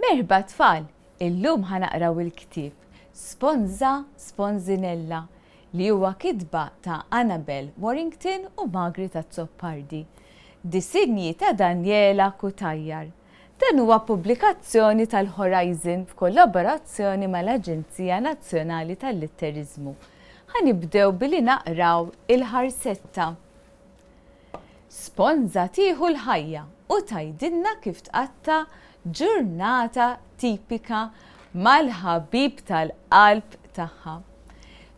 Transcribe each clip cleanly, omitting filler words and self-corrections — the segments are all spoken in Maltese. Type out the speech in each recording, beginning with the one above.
Merba tfal, illum ħanaqraw il-ktieb Sponza Sponzinella li huwa kitba ta' Annabel Warrington u Margaret Azzopardi. Disinji ta' Daniela Kutajjar. Dan huwa pubblikazzjoni tal-Horizon f'kollaborazzjoni mal-Aġenzija Nazzjonali tal-Litterizmu. Ħanibdew billi naqraw il-ħarsetta. Sponza tieħu l-ħajja u tajdilna kif tqatta' ġurnata tipika mal-ħabib tal-qalb tagħha.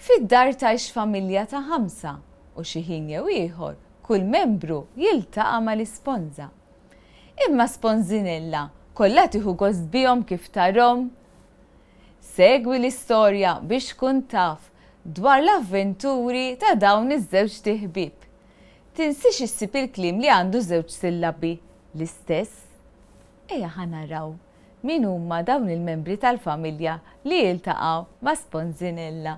Fid-dar tgħix familja ta' 5 u xi ħin jew ieħor kull membru jiltaqa' mal-isponza. Imma Sponzinella kollha tieħu gost bihom kif tarhom. Segwi l-istorja biex tkun taf dwar l-avventuri ta' dawn iż-żewġ tieħbieb. Tinsix issib il-kliem li għandu żewġ sillabi l-istess. Ejja ħanaraw min huma dawn il-membri tal-familja li jiltaqgħu ma' Sponzinella.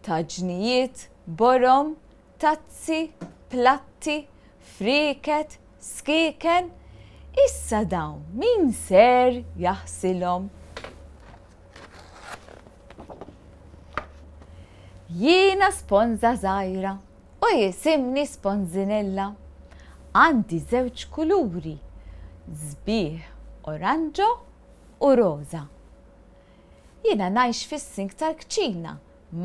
Taġnijiet, borom, tazzi, platti, friket, skiken, issa dawn min ser jaħsilhom. Jiena sponza żgħira u jisimni Sponzinella. Għandi żewġ kuluri, sbieħ oranġo u roża. Jiena ngħix fis-sink tal-kċina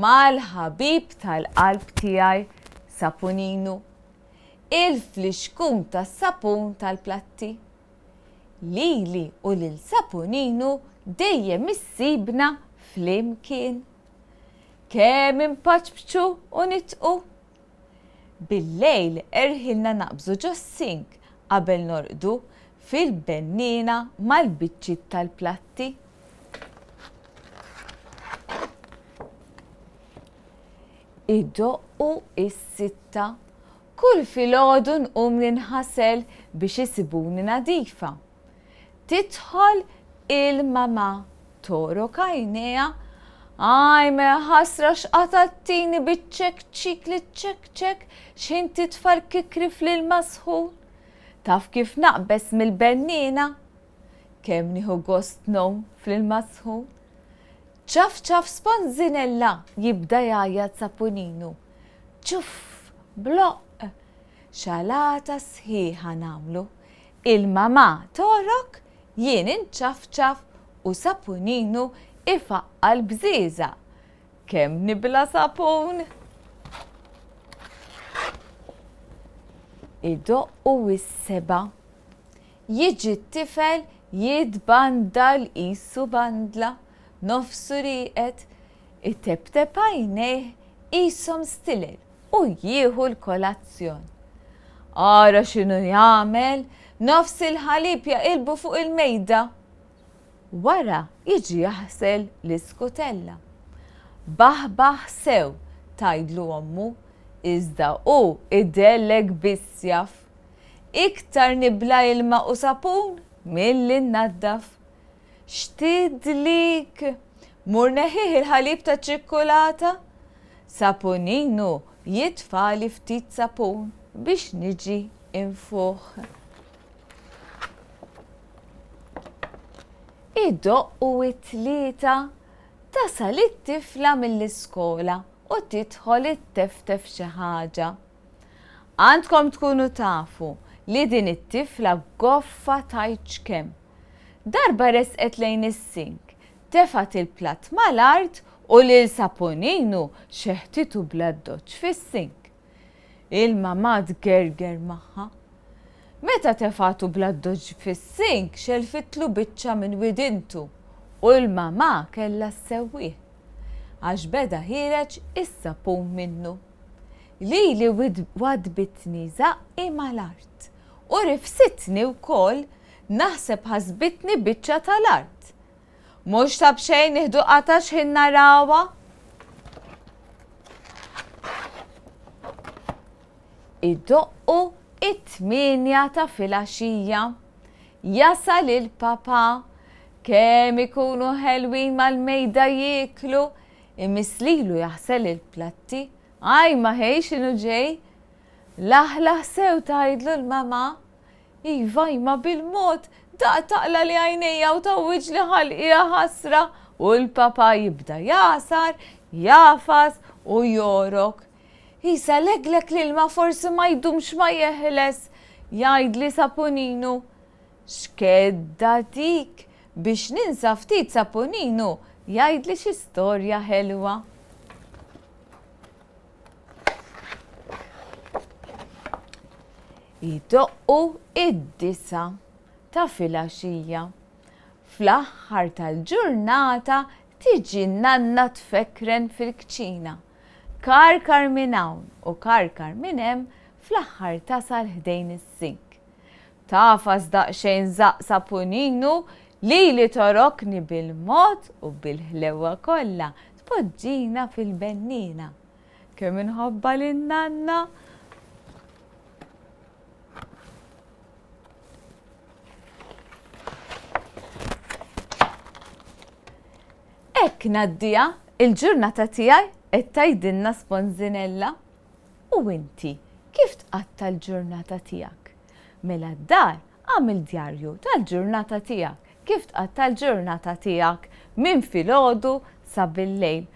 mal-ħabib tal-qalb tiegħi Sapuninu, il-fliexkun tas-sapun tal-platti. Lili u lil Sapuninu dejjem issibna flimkien. Kemm impaċbċu u nitqu. Bil-lejl erħilna naqbżu ġo-sink qabel norqdu fil-bennina mal-biċċiet tal-platti. Iddoqqu is-6. Kull filgħodu nqum ninħasel biex isibuni nadifa. Tidħol il-mama torok għajnejha. Aj, me ħasra x'qatattini biċ-ċek li ċek x'in titfal kikri fl-ilma sħun. Taf kif naqbes mill-bennina. Kemm nieħu gost nom fl-ilma sħun. ċaf Sponzinella jibda jgħajjad Sapuninu. Ċuff, bloq, xalata sħiħa nagħmlu. Il-mama torok, jien inċaf u Sapuninu ifaqqa l-bżiża. Kemm nibla sapun. Idoqqu is-7. Jiġi t-tifel jitbandal qisu bandla, nofsu rieqed, itebteb għajnejh qishom stilel u jieħu l-kolazzjon. Ara x'inhu jagħmel, nofs il-ħalib jaqilbu fuq il-mejda. Wara jiġi jaħsel l-iskutella. Baħbaħ sew tgħidlu ommu, iżda hu idellek biss jaf. Iktar nibla ilma u sapun milli nnaddaf. X'tidlik, mur neħih il-ħalib ta' ċikkolata. Sapuninu jitfali ftit sapun biex niġi infuħ. Iddoqqu it-tlieta tasal it-tifla mill-iskola u tidħol itteftef xi ħaġa. Għandkom tkunu tafu li din it-tifla goffa tajt kemm. Darba resqet lejn is-sink, tefat il-platt mal-art u lil Sapuninu xeħtitu bla doċċ fis-sink. Il-mama tgerger magħha. Meta tefatu bla doġġ fis-sink xelfitlu biċċa minn widintu u l-mama kellha ssewwih għax beda ħireġ is-sapun minnu. Lili wadbitni zaqqi mal-art u rifsitni wkoll naħseb ħasbitni biċċa tal-art. Mhux tab xejn nieħdu qatax ħin narawha. Iddoqqu it-8 ta' filgħaxija. Jasal il-papa, kemm ikunu ħelwin mal-mejda jieklu, imislilu jaħsel il-platti Ma hej xinu ġej? Laħlaħ sew tajdlu l-mama. Iva, ma bil-mod, taqla li għajnija u tawwiġ li ħalqija ħasra u l-papa jibda jasar, jafas u jorok. Isa leglek li l-ma forsi ma jdumx ma jeħles, jajdli Sapuninu. Xkedda dik biex ninsa ftit Sapuninu, jajdli xi storja ħelwa. Jidoqqu id-disa ta' filgħaxija. Fl-aħħar tal-ġurnata tiġi nanna tfekren fil-kċina. Karkar minn hawn u karkar minn hemm fl-aħħar tasal ħdejn is-sink. Tafas daqsxejn zaq Sapuninu li torokni bil-mod u bil-ħlewa kollha tpoġġina fil-bennina. Kemm inħobba lin-nanna. Ekk Naddija, il-ġurnata tiegħi qed tgħidilna Sponzinella. U inti, kif tqatta l-ġurnata tiegħek? Mela d-dar għamil djarju tal-ġurnata tiegħek. Kif tqatta l-ġurnata tiegħek minn filgħodu sa bil-lejl.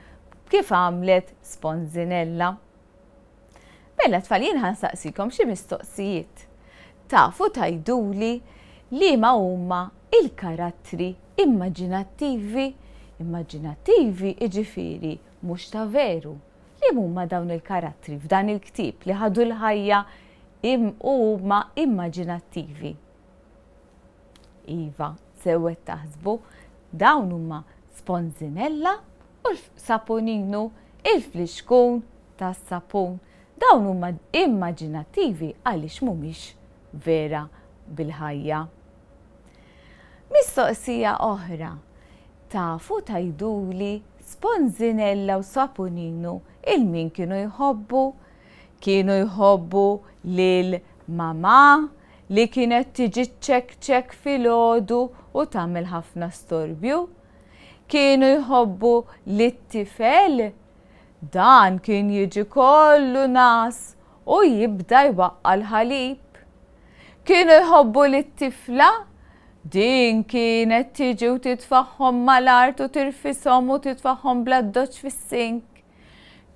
Kif għamlet Sponzinella? Mela tfal jien ħansaqsikom xi mistoqsijiet. Tafu tgħiduli li ma huma il-karattri immaġinattivi. Immaġinattivi iġifieri mhux ta' veru. Li huma dawn il-karattri f'dan il-ktieb li ħadu l-ħajja huma immaġinattivi. Iva, sewwet taħsbu dawn huma Sponzinella u Sapuninu il-fliexkun tas-sapun. Dawn huma immaġinattivi għaliex mhumiex vera bil-ħajja. Mistoqsija oħra. Tafu tgħiduli Sponzinella u Sapuninu il-min kienu jħobbu? Kienu jħobbu lil mama li kienet tiġi ċek filgħodu u tagħmel ħafna storbju? Kienu jħobbu lit-tifel? Dan kien jiġi kollu nas u jibda jwaqqa l-ħalib. Kienu jħobbu lit-tifla? Din kienet tiġi u titfaħħom mal-art u tirfishom u titfaħħom bla-doċċ fis-sink.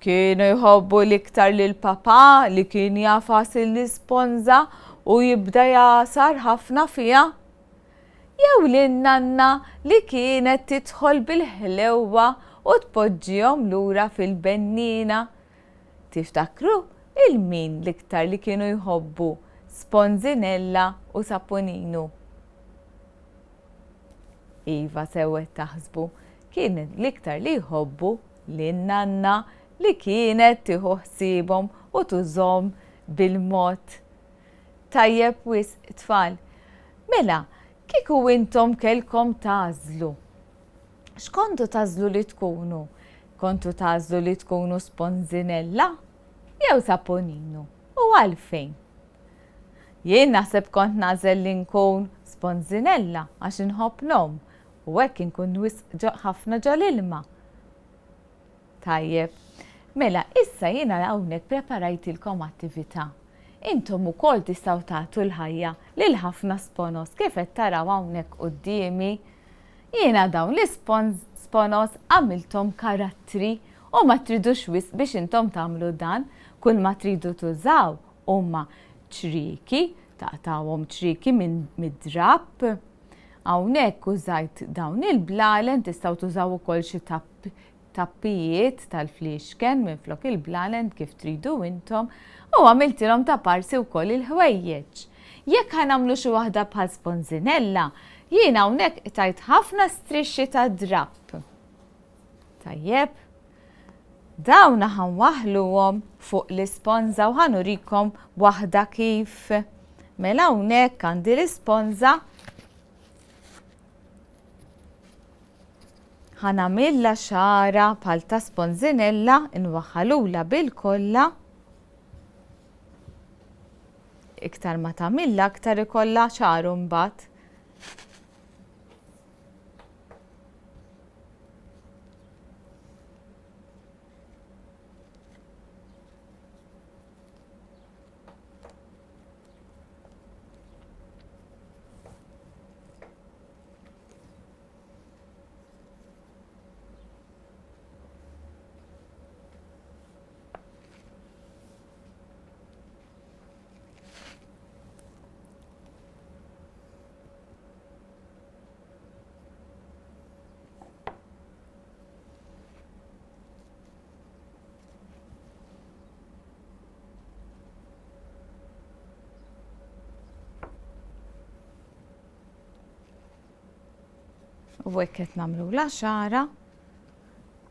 Kienu jħobbu l-iktar lill-papa li kien jafas l-isponza u jibda jasar ħafna fiha. Jew lin-nanna li kienet tidħol bil-ħlewwa u tpoġġihom lura fil-bennina. Tiftakru il-min l-iktar li kienu jħobbu Sponzinella u Sapuninu? Iva sewwet taħsbu kienet l-iktar li jħobbu lin-nanna li kienet tieħu ħsiebhom u tużhom bil-mod. Tajjeb wisq tfal. Mela, kieku intom kellkom tażlu. X'kontu tażlu li tkunu? Kontu tażlu li tkunu Sponzinella jew Sapuninu? U għalfejn? Jien naħseb kont nażel li nkun Sponzinella għax inħobb nom. U hekk inkun ħafna ġol-ilma. Tajjeb, mela issa jiena hawnhekk preparajtilkom attività. Intom ukoll tistgħu tagħtu l-ħajja lil ħafna sponos kif qed taraw hawnhekk qudiemi. Jiena dawn l-sponos għamilthom karattri u ma tridux wisq biex intom tagħmlu dan, kull ma tridu tużaw huma ċriki, taqtawhom ċriki mid-drapp. Hawnhekk użajt dawn il-blalen tistgħu tużaw ukoll xi tappijiet tal-fliexken minflok il-blalen kif tridu intom u għamiltilhom ta' parsi wkoll il-ħwejjeġ. Jekk ħanamlu xi waħda bħal Sponzinella, jien hawnhekk tajt ħafna strixxi ta' drapp. Tajjeb, dawn ħanwaħluhom fuq l-isponża u ħanurikom waħda kif. Mela hawnhekk għandi l-isponża ħanamilla xara bħal ta' Sponzinella inwaħħalula bil-kolla. Iktar ma tagħmilha aktar ikollha ċaru mbagħad. U hekk qed nagħmlu la xara,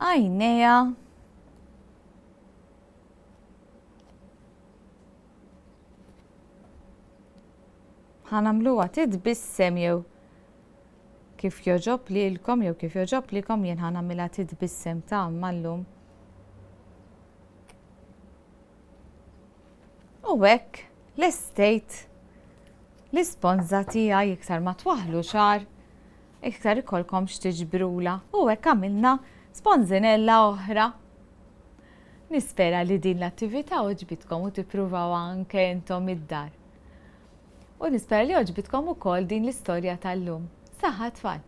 għajnejha ħanamluha titbissem jew kif joġob lilkom jew kif joġob lilkom jien ħanamilha titbissem ta' mallum. U hekk l-estejt l-isponża tiegħi iktar ma twaħħlu xahar, iktar ikolkom x'tiġbrula u hekk għamilna sponżinella oħra. Nispera li din l-attività oġbitkom u tippruvaw anke intom id-dar. U nispera li oġbitkom ukoll din l-istorja tal-lum. Saħħa tfal!